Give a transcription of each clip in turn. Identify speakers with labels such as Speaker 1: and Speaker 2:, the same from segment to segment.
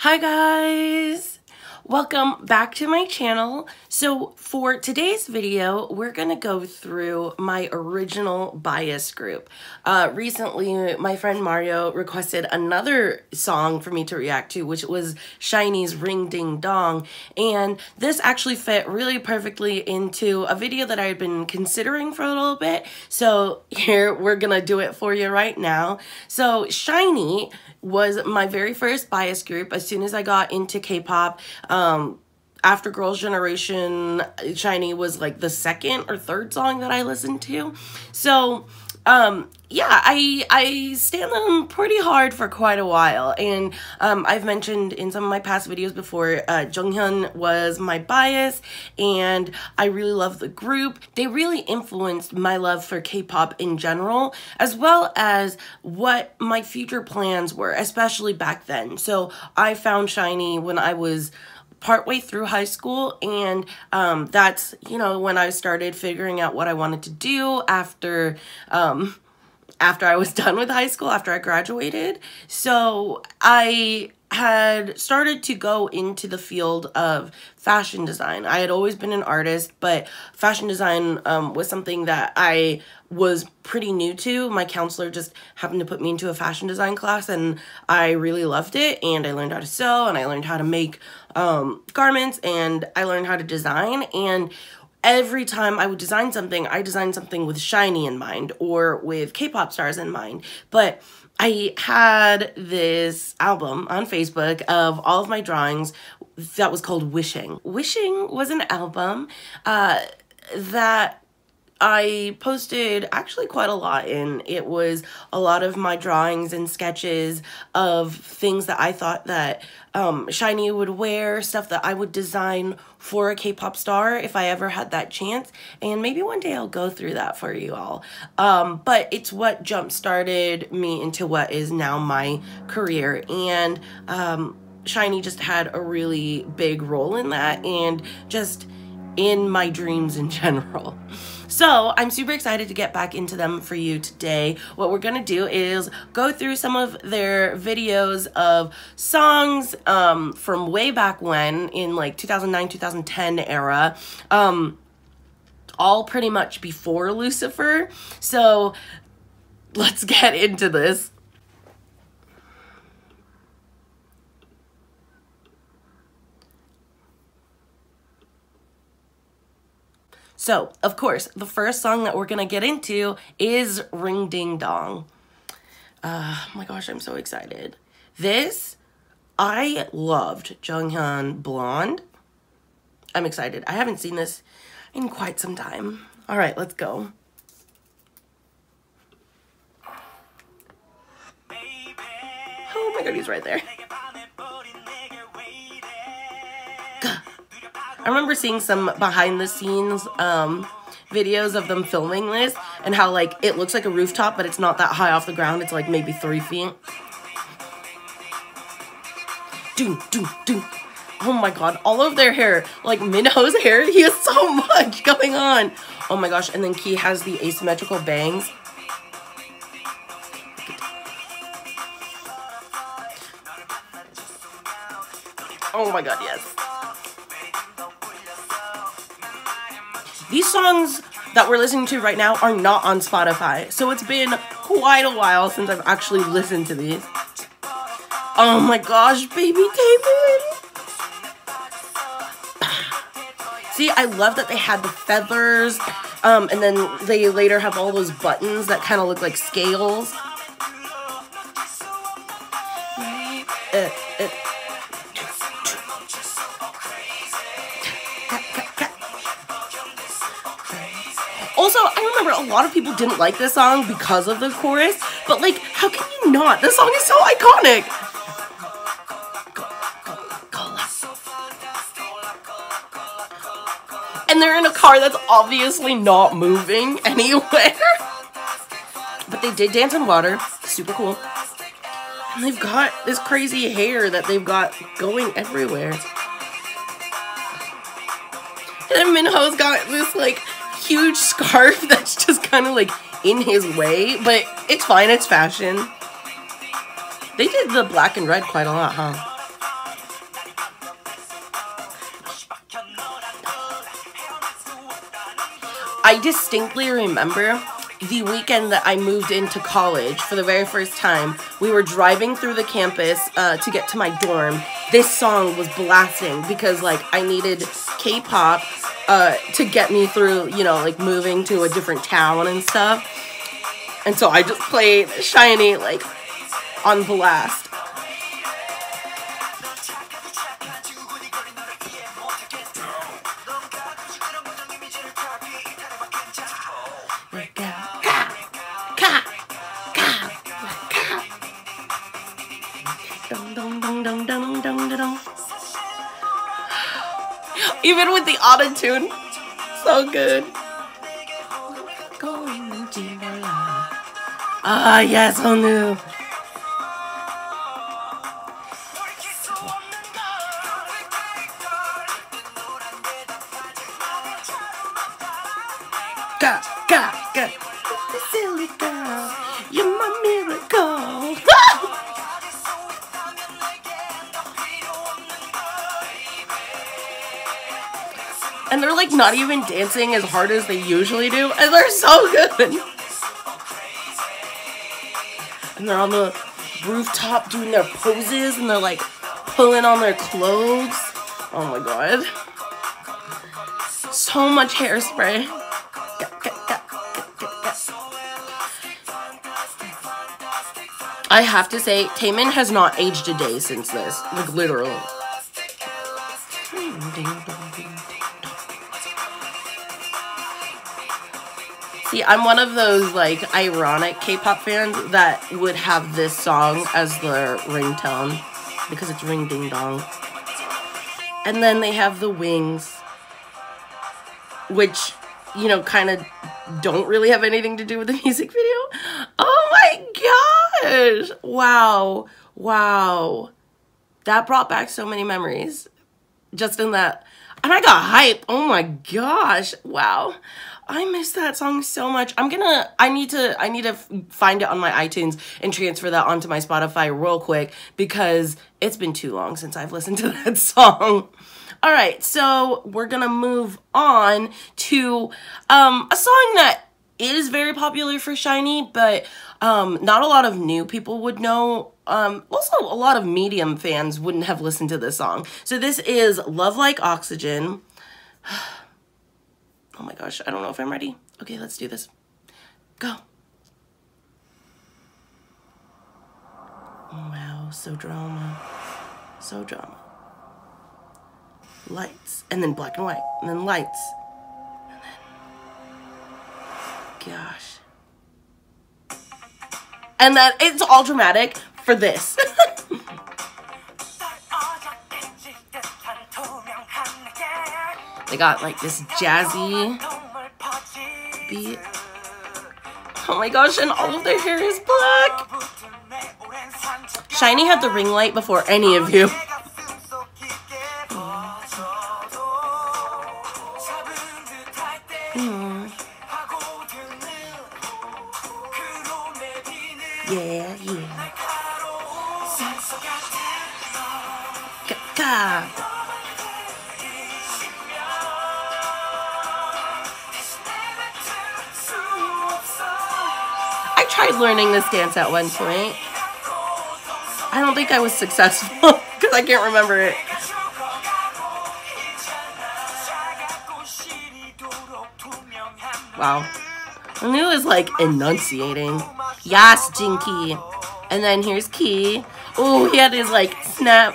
Speaker 1: Hi guys! Welcome back to my channel. So for today's video, we're gonna go through my original bias group. Recently, my friend Mario requested another song for me to react to, which was SHINee's Ring Ding Dong. And this actually fit really perfectly into a video that I had been considering for a little bit. So here, we're gonna do it for you right now. So SHINee was my very first bias group as soon as I got into K-pop. After Girls' Generation, SHINee was like the second or third song that I listened to. So, yeah, I stand them pretty hard for quite a while. And I've mentioned in some of my past videos before, Jonghyun was my bias, and I really love the group. They really influenced my love for K-pop in general, as well as what my future plans were, especially back then. So I found SHINee when I was partway through high school, and that's, you know, when I started figuring out what I wanted to do after I was done with high school, after I graduated. So I had started to go into the field of fashion design. I had always been an artist, but fashion design was something that I was pretty new to. My counselor just happened to put me into a fashion design class, and I really loved it, and I learned how to sew, and I learned how to make garments, and I learned how to design. And every time I would design something, I designed something with SHINee in mind or with K-pop stars in mind. But I had this album on Facebook of all of my drawings that was called Wishing. Wishing was an album that I posted actually quite a lot in. It was a lot of my drawings and sketches of things that I thought that SHINee would wear, stuff that I would design for a K-pop star if I ever had that chance. And maybe one day I'll go through that for you all. But it's what jump-started me into what is now my career. And SHINee just had a really big role in that, and just in my dreams in general. So I'm super excited to get back into them for you today. What we're gonna do is go through some of their videos of songs from way back when, in like 2009, 2010 era, all pretty much before Lucifer. So let's get into this. So, of course, the first song that we're gonna get into is Ring Ding Dong. Oh my gosh, I'm so excited. This, I loved Jonghyun Blonde. I'm excited. I haven't seen this in quite some time. All right, let's go. Oh my god, he's right there. I remember seeing some behind the scenes videos of them filming this, and how like it looks like a rooftop, but it's not that high off the ground. It's like maybe 3 feet. Oh my god, all of their hair, like Minho's hair, he has so much going on. Oh my gosh, and then Key has the asymmetrical bangs. Oh my god, yes. These songs that we're listening to right now are not on Spotify, so it's been quite a while since I've actually listened to these. Oh my gosh, baby David! See, I love that they had the feathers, and then they later have all those buttons that kind of look like scales. Also, I remember a lot of people didn't like this song because of the chorus, but like, how can you not? This song is so iconic! And they're in a car that's obviously not moving anywhere. But they did dance in water. Super cool. And they've got this crazy hair that they've got going everywhere. And then Minho's got this like huge scarf that's just kind of like in his way, but it's fine, it's fashion. They did the black and red quite a lot, huh? I distinctly remember the weekend that I moved into college for the very first time. We were driving through the campus to get to my dorm. This song was blasting because, like, I needed K-pop to get me through, you know, like, moving to a different town and stuff. And so I just played SHINee, like, on blast. Even with the auto-tune, so good. Ah, yes, soooo. Ga, ga, ga. Silly girl, you're my miracle. And they're like not even dancing as hard as they usually do, and they're so good. And they're on the rooftop doing their poses, and they're like pulling on their clothes. Oh my god. So much hairspray. I have to say, Taemin has not aged a day since this. Like, literally. See, I'm one of those, like, ironic K-pop fans that would have this song as their ringtone because it's ring ding dong. And then they have the wings, which, you know, kind of don't really have anything to do with the music video. Oh my gosh! Wow. Wow. That brought back so many memories. Just in that. And I got hype. Oh my gosh. Wow. I miss that song so much. I need to find it on my iTunes and transfer that onto my Spotify real quick because it's been too long since I've listened to that song. All right, so we're gonna move on to a song that is very popular for SHINee, but not a lot of new people would know. Also, a lot of medium fans wouldn't have listened to this song. So this is Love Like Oxygen. Oh my gosh, I don't know if I'm ready. Okay, let's do this. Go. Wow, so drama. So drama. Lights, and then black and white, and then lights, and then, gosh. And then it's all dramatic for this. They got like this jazzy beat. Oh my gosh, and all of their hair is black. SHINee had the ring light before any of you. Yeah, yeah. I tried learning this dance at one point. I don't think I was successful because I can't remember it. Wow. Soooo is like enunciating. Yes, Jinky. And then here's Key. Oh, he had his like snap.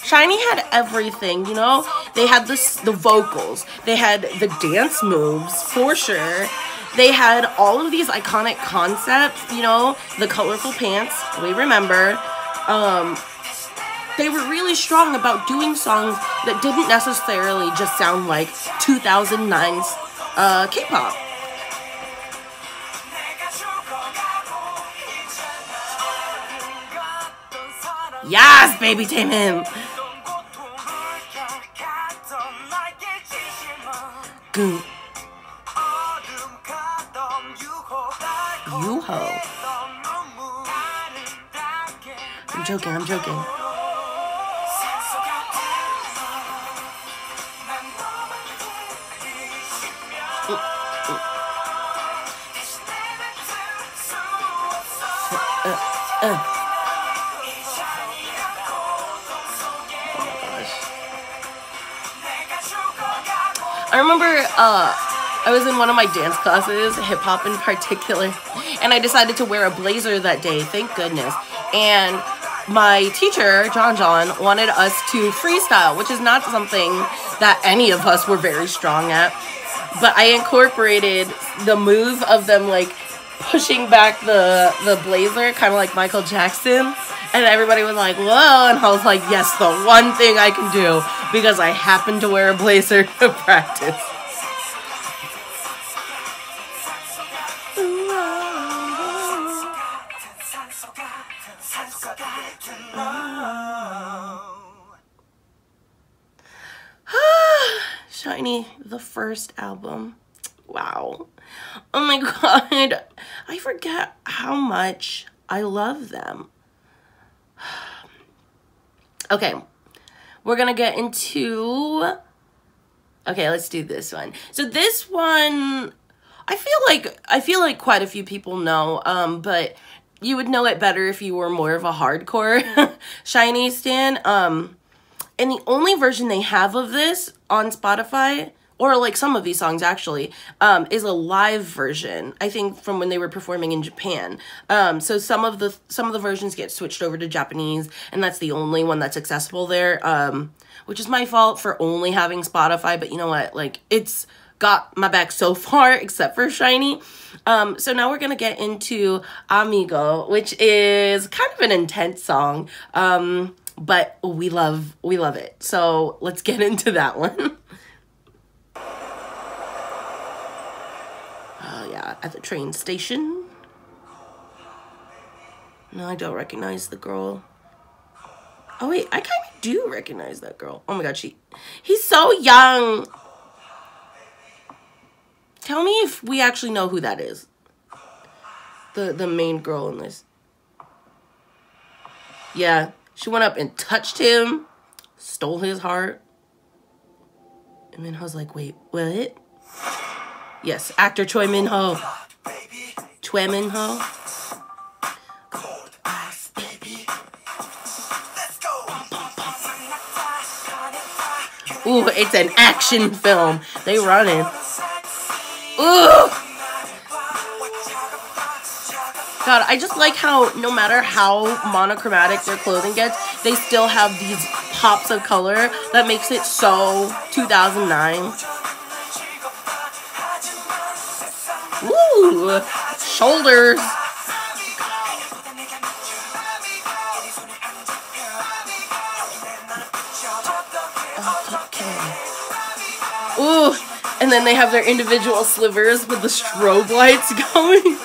Speaker 1: SHINee had everything, you know? They had the vocals. They had the dance moves, for sure. They had all of these iconic concepts, you know? The colorful pants, we remember. They were really strong about doing songs that didn't necessarily just sound like 2009's K-pop. Yes, baby Taemin! Goo. Yoo-ho. joking, I'm joking. I remember I was in one of my dance classes, hip hop in particular, and I decided to wear a blazer that day, thank goodness. And my teacher, John, wanted us to freestyle, which is not something that any of us were very strong at. But I incorporated the move of them like pushing back the blazer, kind of like Michael Jackson. And everybody was like, whoa, and I was like, yes, the one thing I can do, because I happen to wear a blazer to practice. SHINee, the first album. Wow. Oh my god. I forget how much I love them. Okay, we're gonna get into, okay, let's do this one. So this one, I feel like quite a few people know, but you would know it better if you were more of a hardcore SHINee stan. And the only version they have of this on Spotify, or like some of these songs actually, is a live version, I think from when they were performing in Japan. So some of the versions get switched over to Japanese, and that's the only one that's accessible there, which is my fault for only having Spotify, but you know what, like, it's got my back so far, except for SHINee. So now we're gonna get into Amigo, which is kind of an intense song, but we love it. So let's get into that one. At the train station. No, I don't recognize the girl. Oh wait, I kind of do recognize that girl. Oh my god, he's so young. Tell me if we actually know who that is. The main girl in this. Yeah, she went up and touched him, stole his heart. And then I was like, wait, what? Yes, actor Choi Min-ho. Choi Min-ho. Ooh, it's an action film. They running. Ooh. God, I just like how no matter how monochromatic their clothing gets, they still have these pops of color that makes it so 2009. Ooh, shoulders. Okay. Ooh, and then they have their individual slivers with the strobe lights going.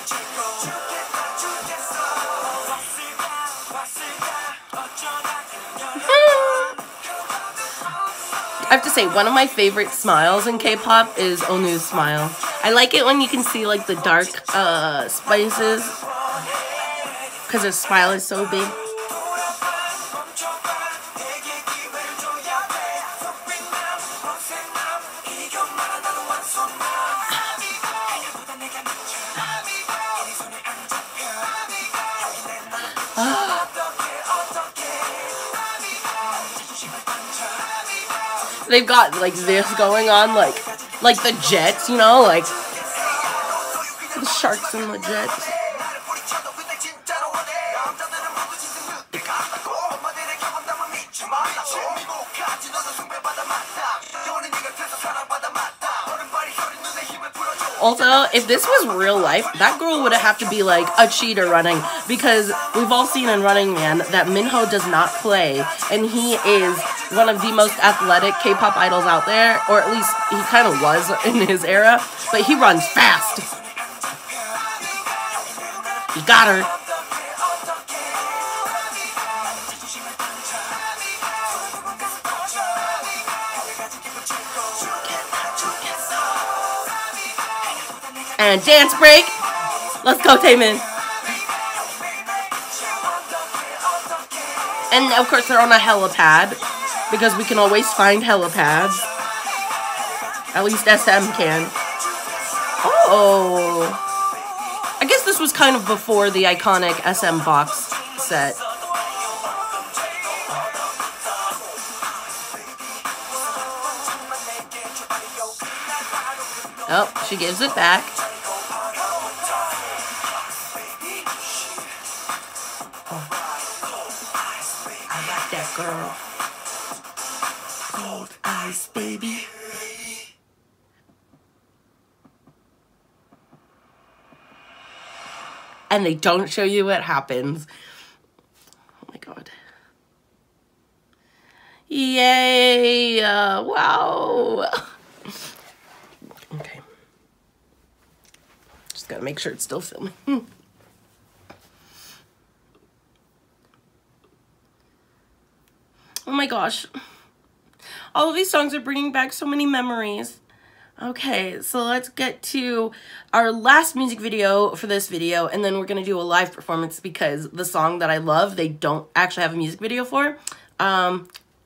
Speaker 1: I have to say, one of my favorite smiles in K-pop is Onu's smile. I like it when you can see like the dark spices, because his smile is so big. They've got like this going on, like the jets, you know, like the sharks and the jets. Also, if this was real life, that girl would have to be like a cheater running, because we've all seen in Running Man that Minho does not play, and he is one of the most athletic K-pop idols out there, or at least he kind of was in his era, but he runs fast. He got her. And dance break. Let's go, Taemin. And of course they're on a helipad, because we can always find helipads. At least SM can. Oh. I guess this was kind of before the iconic SM box set. Oh, she gives it back. Oh. I like that girl. Cold eyes, baby. And they don't show you what happens. Oh my god. Yay! Wow! Okay. Just gotta make sure it's still filming. Oh my gosh. All of these songs are bringing back so many memories. Okay, so let's get to our last music video for this video, and then we're gonna do a live performance because the song that I love, they don't actually have a music video for.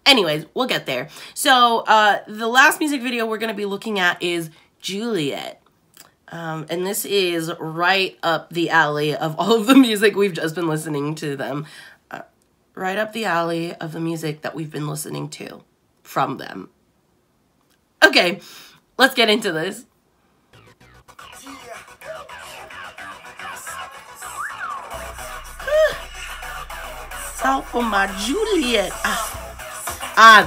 Speaker 1: Anyways, we'll get there. So, the last music video we're gonna be looking at is Juliet. And this is right up the alley of all of the music we've just been listening to them. Right up the alley of the music that we've been listening to from them. Okay. Let's get into this. Out for my Juliet.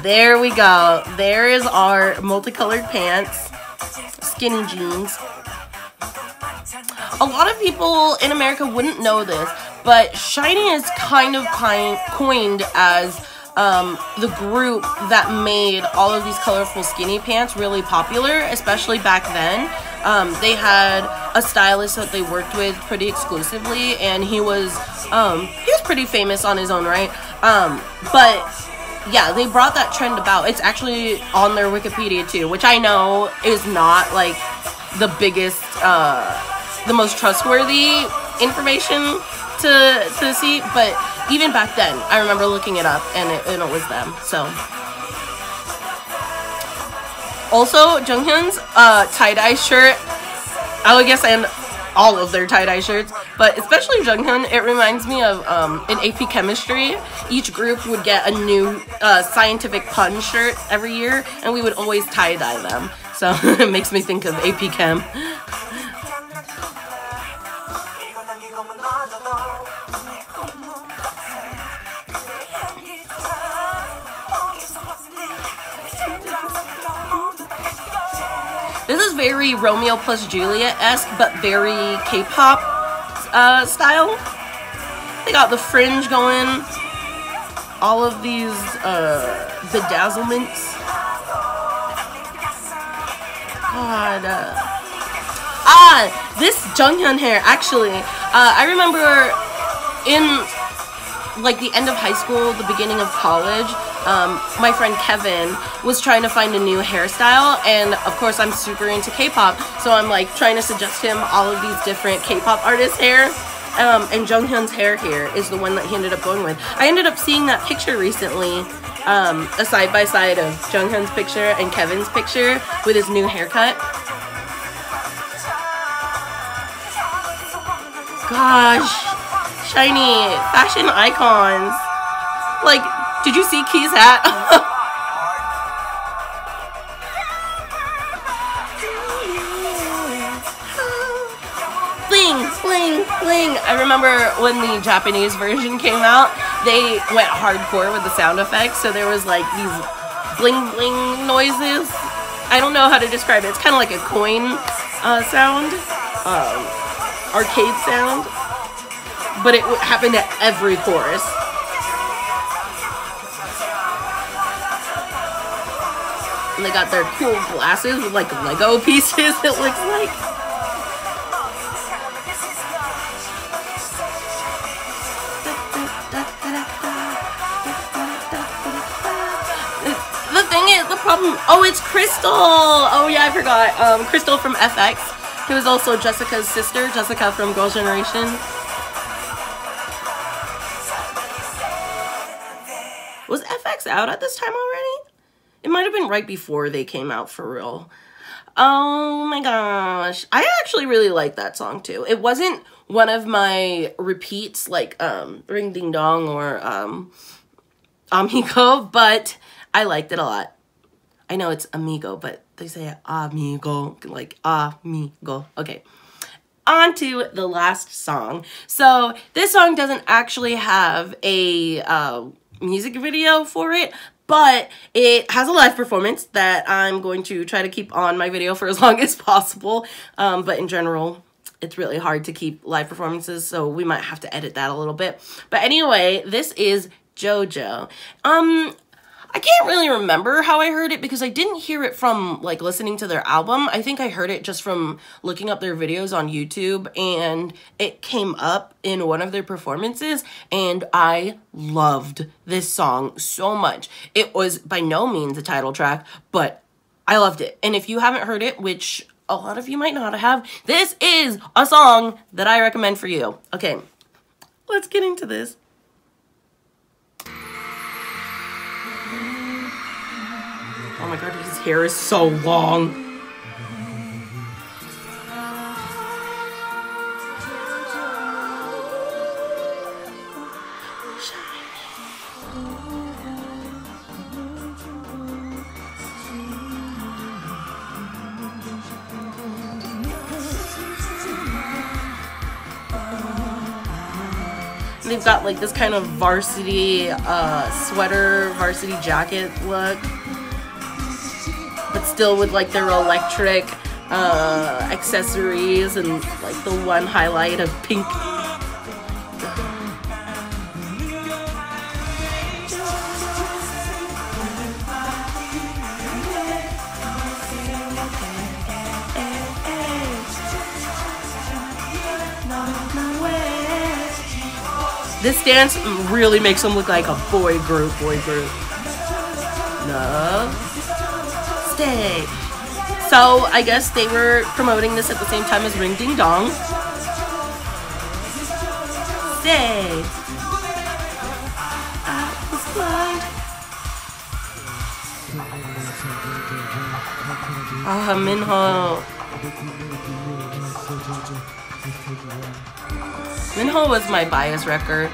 Speaker 1: There we go. There is our multicolored pants. Skinny jeans. A lot of people in America wouldn't know this, but SHINee is kind of coined as the group that made all of these colorful skinny pants really popular, especially back then. They had a stylist that they worked with pretty exclusively, and he was pretty famous on his own right. But yeah, they brought that trend about. It's actually on their Wikipedia too, which I know is not like the biggest, the most trustworthy information to see, but even back then, I remember looking it up, and it was them, so. Also, Junghyun's tie-dye shirt, I guess, and all of their tie-dye shirts, but especially Junghyun, it reminds me of, in AP Chemistry, each group would get a new scientific pun shirt every year, and we would always tie-dye them, so it makes me think of AP Chem. This is very Romeo plus Juliet-esque, but very K-pop style. They got the fringe going, all of these bedazzlements. God. This Junghyun hair, actually, I remember in like the end of high school, the beginning of college, my friend Kevin was trying to find a new hairstyle, and of course I'm super into K-pop, so I'm like trying to suggest him all of these different K-pop artists' hair, and Junghyun's hair here is the one that he ended up going with. I ended up seeing that picture recently, a side-by-side of Junghyun's picture and Kevin's picture with his new haircut. Gosh, SHINee, fashion icons. Like, did you see Key's hat? Bling, bling, bling. I remember when the Japanese version came out, they went hardcore with the sound effects, so there was like these bling bling noises. I don't know how to describe it. It's kind of like a coin sound, arcade sound, but it happened at every chorus. And they got their cool glasses with like Lego pieces, it looks like. The thing is, the problem, oh, it's Crystal! Oh yeah, I forgot. Crystal from FX, who is also Jessica's sister, Jessica from Girls' Generation. Was FX out at this time already? It might have been right before they came out for real. Oh my gosh. I actually really like that song too. It wasn't one of my repeats like Ring Ding Dong or Amigo, but I liked it a lot. I know it's Amigo, but they say Amigo, like Amigo. Okay. On to the last song. So this song doesn't actually have a music video for it, but it has a live performance that I'm going to try to keep on my video for as long as possible. But in general, it's really hard to keep live performances, so we might have to edit that a little bit. But anyway, this is JoJo. I can't really remember how I heard it because I didn't hear it from like listening to their album. I think I heard it just from looking up their videos on YouTube, and it came up in one of their performances, and I loved this song so much. It was by no means a title track, but I loved it. And if you haven't heard it, which a lot of you might not have, this is a song that I recommend for you. Okay, let's get into this. Oh my god, his hair is so long. They've got like this kind of varsity sweater, varsity jacket look, but still with like their electric accessories and like the one highlight of pink. This dance really makes them look like a boy group. Love, stay. So I guess they were promoting this at the same time as Ring Ding Dong. Stay. I was blind. Ah, Minho. Minho was my bias wrecker.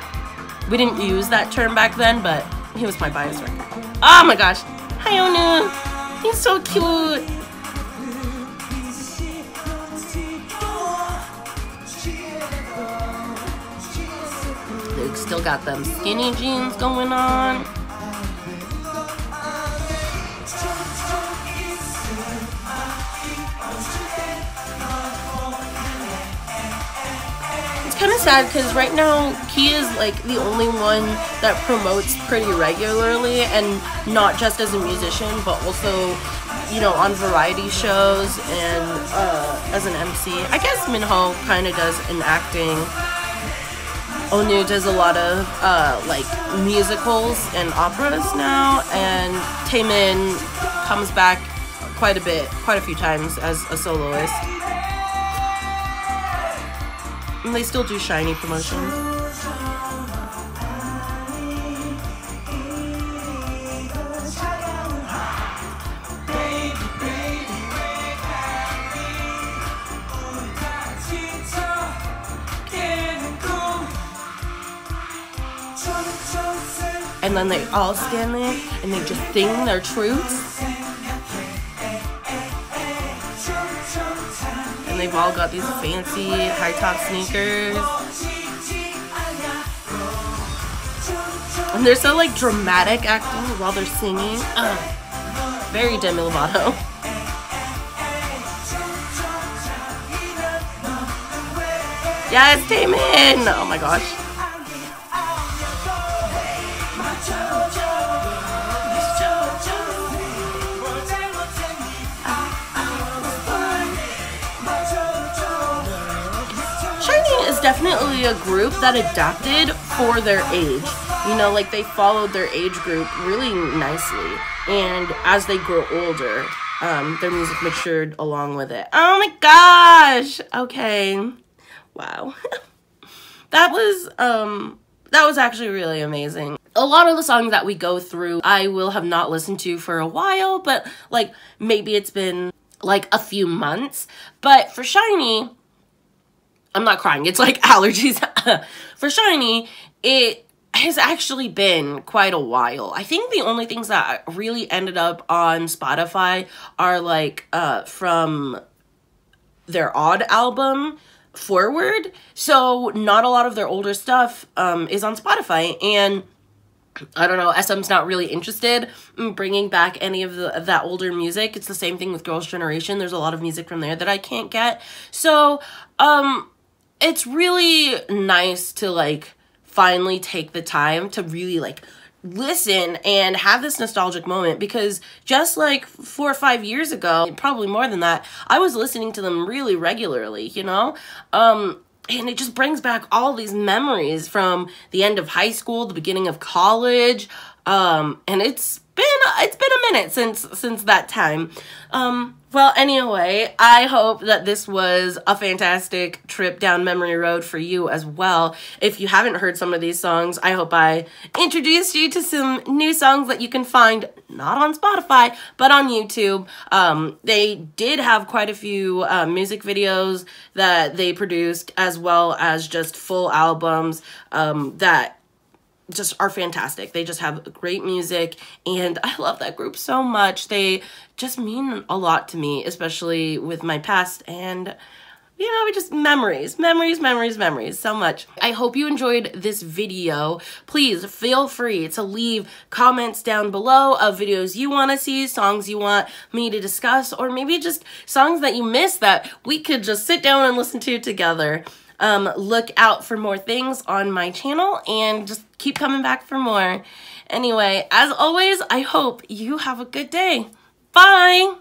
Speaker 1: We didn't use that term back then, but he was my bias wrecker. Oh my gosh. Hi, Onu. He's so cute. They've still got them skinny jeans going on. Kind of sad because right now Key is like the only one that promotes pretty regularly, and not just as a musician but also, you know, on variety shows and as an MC. I guess Minho kind of does in acting. Onu does a lot of like musicals and operas now, and Taemin comes back quite a few times as a soloist. And they still do SHINee promotions. And then they all stand there and they just sing their truths. And they've all got these fancy high top sneakers. And they're so like dramatic acting while they're singing. Very Demi Lovato. Yes, Taemin! Oh my gosh. SHINee is definitely a group that adapted for their age. You know, like they followed their age group really nicely. And as they grow older, their music matured along with it. Oh my gosh! Okay. Wow. That was that was actually really amazing. A lot of the songs that we go through, I will have not listened to for a while, but like maybe it's been like a few months. But for SHINee, I'm not crying, it's like allergies. For SHINee, it has actually been quite a while. I think the only things that really ended up on Spotify are like from their Odd album forward. So not a lot of their older stuff is on Spotify, and I don't know, SM's not really interested in bringing back any of that older music. It's the same thing with Girls' Generation. There's a lot of music from there that I can't get. So it's really nice to like finally take the time to really like listen and have this nostalgic moment, because just like 4 or 5 years ago, probably more than that, I was listening to them really regularly, you know? And it just brings back all these memories from the end of high school, the beginning of college, and it's been a minute since that time. Well, anyway, I hope that this was a fantastic trip down memory road for you as well. If you haven't heard some of these songs, I hope I introduced you to some new songs that you can find not on Spotify, but on YouTube. They did have quite a few music videos that they produced, as well as just full albums that just are fantastic. They just have great music, and I love that group so much. They just mean a lot to me, especially with my past, and you know, just memories so much. I hope you enjoyed this video. Please feel free to leave comments down below of videos you want to see, songs you want me to discuss, or maybe just songs that you missed that we could just sit down and listen to together. Look out for more things on my channel, and just keep coming back for more. Anyway, as always, I hope you have a good day. Bye!